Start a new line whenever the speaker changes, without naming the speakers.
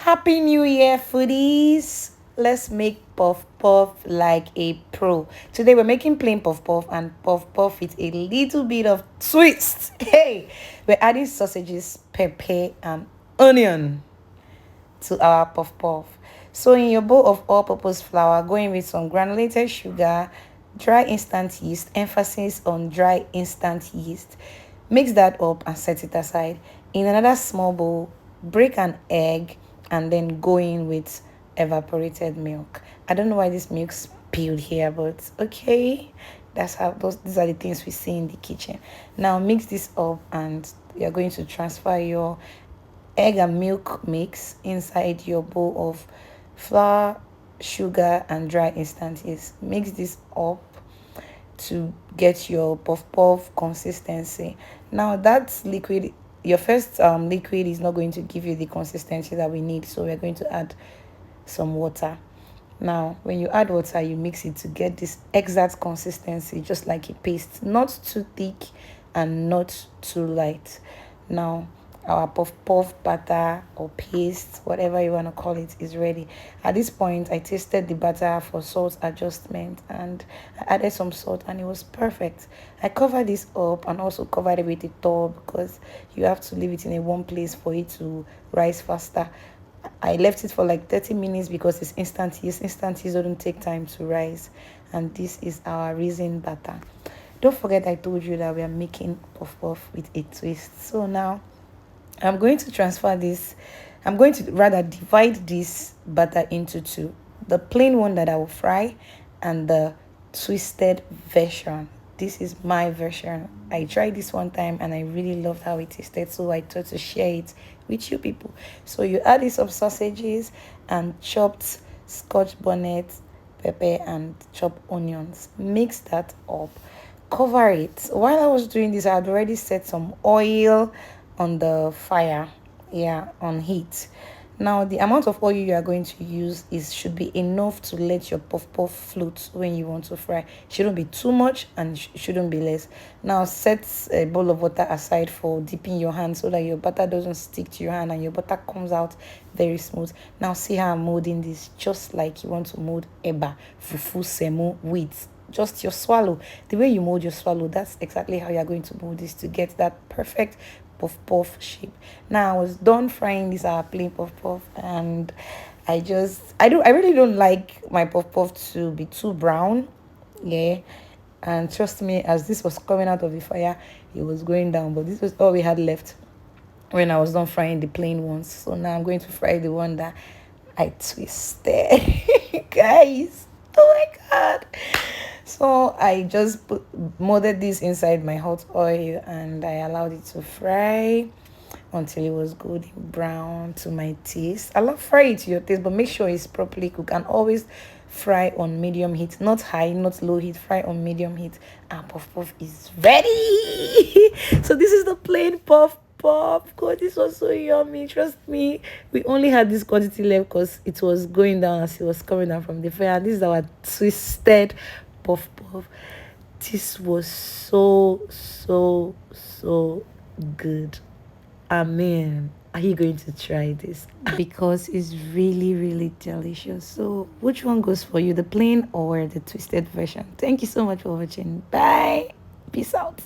Happy New Year, foodies! Let's make puff puff like a pro. Today we're making plain puff puff and puff puff with a little bit of twist. Hey, we're adding sausages, pepper, and onion to our puff puff. So in your bowl of all-purpose flour, go in with some granulated sugar, dry instant yeast, emphasis on dry instant yeast. Mix that up and set it aside. In another small bowl, break an egg and then go in with evaporated milk. I don't know why this milk spilled here, but okay. That's how these are the things we see in the kitchen. Now mix this up and you're going to transfer your egg and milk mix inside your bowl of flour, sugar, and dry instant yeast. Mix this up to get your puff puff consistency. Now that's liquid. Your first liquid is not going to give you the consistency that we need, so we're going to add some water. Now when you add water, you mix it to get this exact consistency, just like a paste, not too thick and not too light. Now our puff puff batter or paste, whatever you want to call it, is ready. At this point, I tasted the batter for salt adjustment and I added some salt and it was perfect. I covered this up and also covered it with a towel because you have to leave it in a warm place for it to rise faster. I left it for like 30 minutes because it's instant yeast. Instant yeast don't take time to rise. And this is our raisin batter. Don't forget I told you that we are making puff puff with a twist. So now I'm going to transfer this. I'm going to rather divide this batter into two. The plain one that I will fry and the twisted version. This is my version. I tried this one time and I really loved how it tasted, so I thought to share it with you people. So you add this of sausages and chopped scotch bonnet, pepper, and chopped onions. Mix that up. Cover it. While I was doing this, I had already set some oil on the fire, on heat. Now the amount of oil you are going to use should be enough to let your puff puff float when you want to fry. Shouldn't be too much and shouldn't be less. Now set a bowl of water aside for dipping your hand so that your butter doesn't stick to your hand and your butter comes out very smooth. Now see how I'm molding this, just like you want to mold eba, fufu, semo, wheat. Just your swallow, the way you mold your swallow, that's exactly how you're going to mold this to get that perfect puff puff shape. Now I was done frying this plain puff puff and I really don't like my puff puff to be too brown. And trust me, as this was coming out of the fire, it was going down, but this was all we had left when I was done frying the plain ones. So now I'm going to fry the one that I twisted. Guys, oh my god. So I just molded this inside my hot oil and I allowed it to fry until it was golden brown to my taste. I love fry it to your taste, but make sure it's properly cooked and always fry on medium heat, not high, not low heat. Fry on medium heat and puff puff is ready. So this is the plain puff puff. God, this was so yummy. Trust me, we only had this quantity left because it was going down as it was coming down from the fire. This is our twisted puff puff. This was so good. Amen. Are you going to try this? Because it's really delicious. So which one goes for you, the plain or the twisted version? Thank you so much for watching. Bye. Peace out.